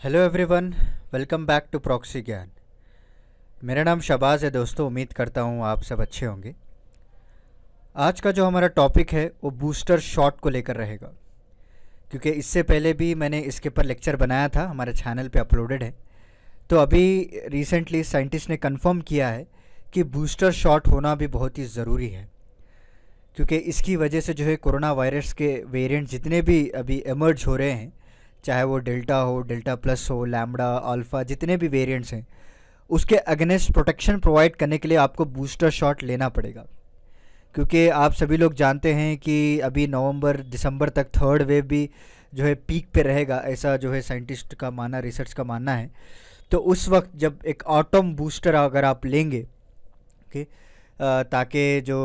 Hello everyone, welcome back to proxy Gyan. मेरा नाम शबाज है दोस्तों। उम्मीद करता हूँ आप सब अच्छे होंगे। आज का जो हमारा टॉपिक है वो बूस्टर शॉट को लेकर रहेगा, क्योंकि इससे पहले भी मैंने इसके ऊपर लेक्चर बनाया था, हमारे चैनल पे अपलोडेड है। तो अभी रिसेंटली साइंटिस्ट ने कंफर्म किया है कि बूस्टर शॉट होना भी बहुत ही ज़रूरी है, क्योंकि इसकी वजह से जो है कोरोना वायरस के वेरिएंट जितने भी अभी एमर्ज हो रहे हैं, चाहे वो डेल्टा हो, डेल्टा प्लस हो, लैम्बडा, अल्फ़ा, जितने भी वेरिएंट्स हैं, उसके अगेंस्ट प्रोटेक्शन प्रोवाइड करने के लिए आपको बूस्टर शॉट लेना पड़ेगा। क्योंकि आप सभी लोग जानते हैं कि अभी नवंबर दिसंबर तक थर्ड वेव भी जो है पीक पे रहेगा, ऐसा जो है साइंटिस्ट का मानना, रिसर्च का मानना है। तो उस वक्त जब एक ऑटम बूस्टर अगर आप लेंगे, ओके, ताकि जो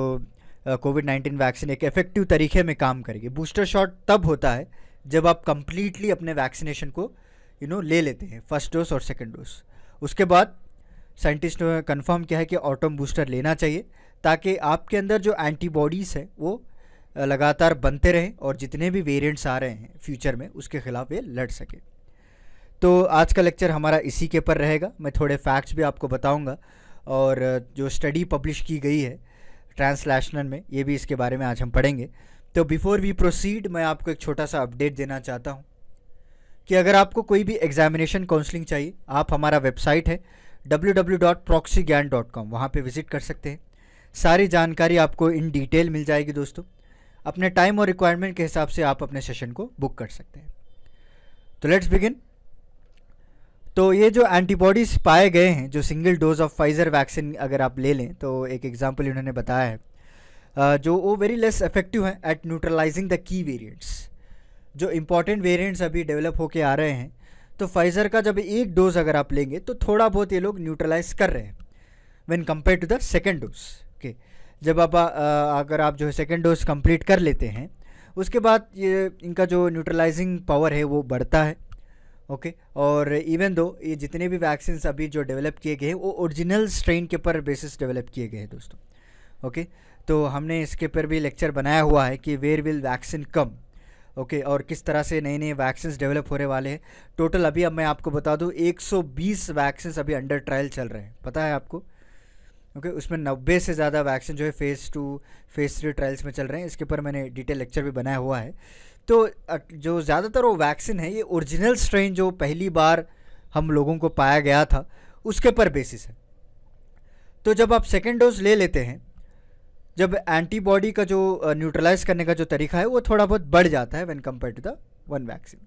कोविड-19 वैक्सीन एक इफ़ेक्टिव तरीके में काम करेगी। बूस्टर शॉट तब होता है जब आप कंप्लीटली अपने वैक्सीनेशन को ले लेते हैं, फर्स्ट डोज और सेकंड डोज। उसके बाद साइंटिस्ट ने कंफर्म किया है कि ऑटम बूस्टर लेना चाहिए, ताकि आपके अंदर जो एंटीबॉडीज़ है वो लगातार बनते रहें और जितने भी वेरिएंट्स आ रहे हैं फ्यूचर में उसके ख़िलाफ़ ये लड़ सके। तो आज का लेक्चर हमारा इसी के ऊपर रहेगा। मैं थोड़े फैक्ट्स भी आपको बताऊंगा, और जो स्टडी पब्लिश की गई है ट्रांसलैशनल में, ये भी इसके बारे में आज हम पढ़ेंगे। तो बिफोर वी प्रोसीड, मैं आपको एक छोटा सा अपडेट देना चाहता हूँ कि अगर आपको कोई भी एग्जामिनेशन काउंसलिंग चाहिए, आप हमारा वेबसाइट है www.proxygyan.com, वहाँ पे विज़िट कर सकते हैं। सारी जानकारी आपको इन डिटेल मिल जाएगी दोस्तों। अपने टाइम और रिक्वायरमेंट के हिसाब से आप अपने सेशन को बुक कर सकते हैं। तो लेट्स बिगिन। तो ये जो एंटीबॉडीज़ पाए गए हैं, जो single dose of Pfizer vaccine अगर आप ले लें, तो एक एग्जांपल इन्होंने बताया है, जो वो वेरी लेस इफेक्टिव हैं at neutralizing the key variants. जो इंपॉर्टेंट वेरिएंट्स अभी डेवलप होके आ रहे हैं, तो फाइज़र का जब एक डोज अगर आप लेंगे तो थोड़ा बहुत ये लोग न्यूट्रलाइज कर रहे हैं when compare to the second dose. Okay, जब आप अगर आप जो है सेकेंड डोज कंप्लीट कर लेते हैं, उसके बाद ये इनका जो न्यूट्रलाइजिंग पावर है वो बढ़ता है। ओके, और इवन दो ये जितने भी वैक्सीन अभी जो डेवलप किए गए हैं वो ओरिजिनल स्ट्रेन के ऊपर बेसिस डेवलप किए गए हैं दोस्तों। ओके, तो हमने इसके ऊपर भी लेक्चर बनाया हुआ है कि where will vaccine come, okay, और किस तरह से नए नए वैक्सीन डेवलप होने वाले हैं। टोटल अभी अब मैं आपको बता दूं 120 वैक्सीन अभी अंडर ट्रायल चल रहे हैं, पता है आपको। ओके, उसमें 90 से ज़्यादा वैक्सीन जो है फेज़ 2 फेज़ 3 ट्रायल्स में चल रहे हैं। इसके ऊपर मैंने डिटेल लेक्चर भी बनाया हुआ है। तो जो ज़्यादातर वो वैक्सीन है, ये ओरिजिनल स्ट्रेन जो पहली बार हम लोगों को पाया गया था उसके ऊपर बेसिस है। तो जब आप सेकेंड डोज ले लेते हैं, जब एंटीबॉडी का जो न्यूट्रलाइज करने का जो तरीका है वो थोड़ा बहुत बढ़ जाता है when compare to the one vaccine.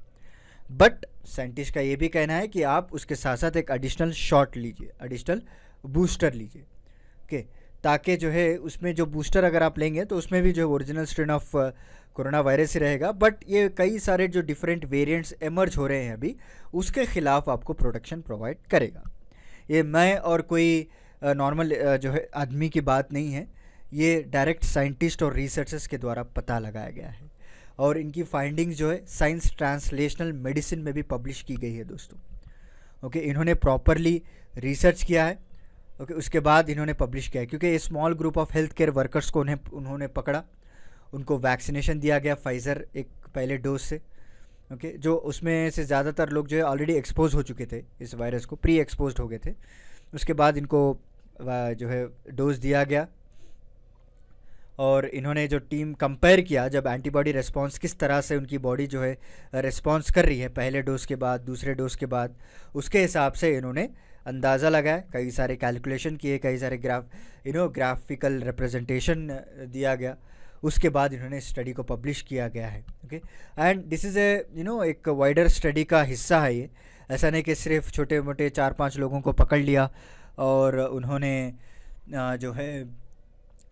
But scientist का ये भी कहना है कि आप उसके साथ साथ एक एडिशनल शॉट लीजिए, एडिशनल बूस्टर लीजिए। ओके, ताकि जो है उसमें जो बूस्टर अगर आप लेंगे तो उसमें भी जो original strain of corona virus ही रहेगा, बट ये कई सारे जो डिफरेंट वेरिएंट्स एमर्ज हो रहे हैं अभी, उसके खिलाफ आपको प्रोटेक्शन प्रोवाइड करेगा। ये मैं और कोई नॉर्मल जो है आदमी की बात नहीं है, ये डायरेक्ट साइंटिस्ट और रिसर्चर्स के द्वारा पता लगाया गया है, और इनकी फाइंडिंग्स जो है साइंस ट्रांसलेशनल मेडिसिन में भी पब्लिश की गई है दोस्तों। ओके, इन्होंने प्रॉपरली रिसर्च किया है। ओके, उसके बाद इन्होंने पब्लिश किया है, क्योंकि ये small group of health care workers को उन्होंने पकड़ा, उनको वैक्सीनेशन दिया गया फाइज़र एक पहले डोज से। ओके, जो उसमें से ज़्यादातर लोग जो है ऑलरेडी एक्सपोज हो चुके थे इस वायरस को, प्री एक्सपोज हो गए थे। उसके बाद इनको जो है डोज दिया गया, और इन्होंने जो टीम कंपेयर किया जब एंटीबॉडी रिस्पांस किस तरह से उनकी बॉडी जो है रिस्पांस कर रही है पहले डोज के बाद, दूसरे डोज के बाद, उसके हिसाब से इन्होंने अंदाज़ा लगाया, कई सारे कैलकुलेशन किए, कई सारे ग्राफिकल रिप्रेजेंटेशन दिया गया। उसके बाद इन्होंने स्टडी को पब्लिश किया गया है। ओके, एंड दिस इज़ एक वाइडर स्टडी का हिस्सा है ये। ऐसा नहीं कि सिर्फ छोटे मोटे 4-5 लोगों को पकड़ लिया और उन्होंने जो है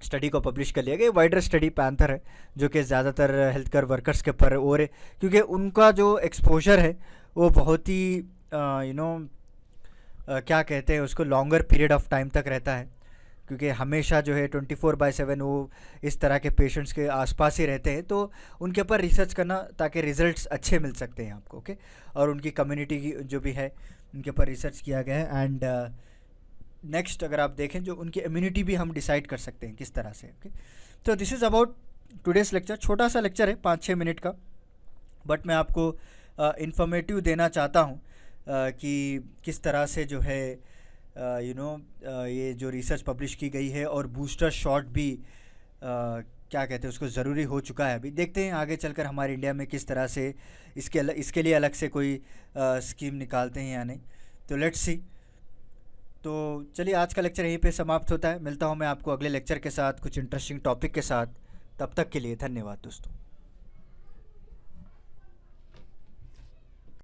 स्टडी को पब्लिश कर लिया गया। वाइडर स्टडी पैंथर है, जो कि ज़्यादातर हेल्थ केयर वर्कर्स के ऊपर और क्योंकि उनका जो एक्सपोजर है वो बहुत ही क्या कहते हैं उसको, लॉन्गर पीरियड ऑफ टाइम तक रहता है, क्योंकि हमेशा जो है 24/7 वो इस तरह के पेशेंट्स के आसपास ही रहते हैं। तो उनके ऊपर रिसर्च करना ताकि रिजल्ट्स अच्छे मिल सकते हैं आपको। ओके, और उनकी कम्युनिटी की जो भी है उनके ऊपर रिसर्च किया गया है। एंड नेक्स्ट अगर आप देखें, जो उनकी इम्यूनिटी भी हम डिसाइड कर सकते हैं किस तरह से। ओके, तो this is about today's lecture. छोटा सा लेक्चर है 5-6 मिनट का, बट मैं आपको इन्फॉर्मेटिव देना चाहता हूँ कि किस तरह से जो है ये जो रिसर्च पब्लिश की गई है, और बूस्टर शॉट भी क्या कहते हैं उसको, ज़रूरी हो चुका है। अभी देखते हैं आगे चलकर हमारे इंडिया में किस तरह से इसके लिए अलग से कोई स्कीम निकालते हैं या नहीं। तो लेट्स सी। तो चलिए, आज का लेक्चर यहीं पे समाप्त होता है। मिलता हूँ मैं आपको अगले लेक्चर के साथ कुछ इंटरेस्टिंग टॉपिक के साथ। तब तक के लिए धन्यवाद दोस्तों।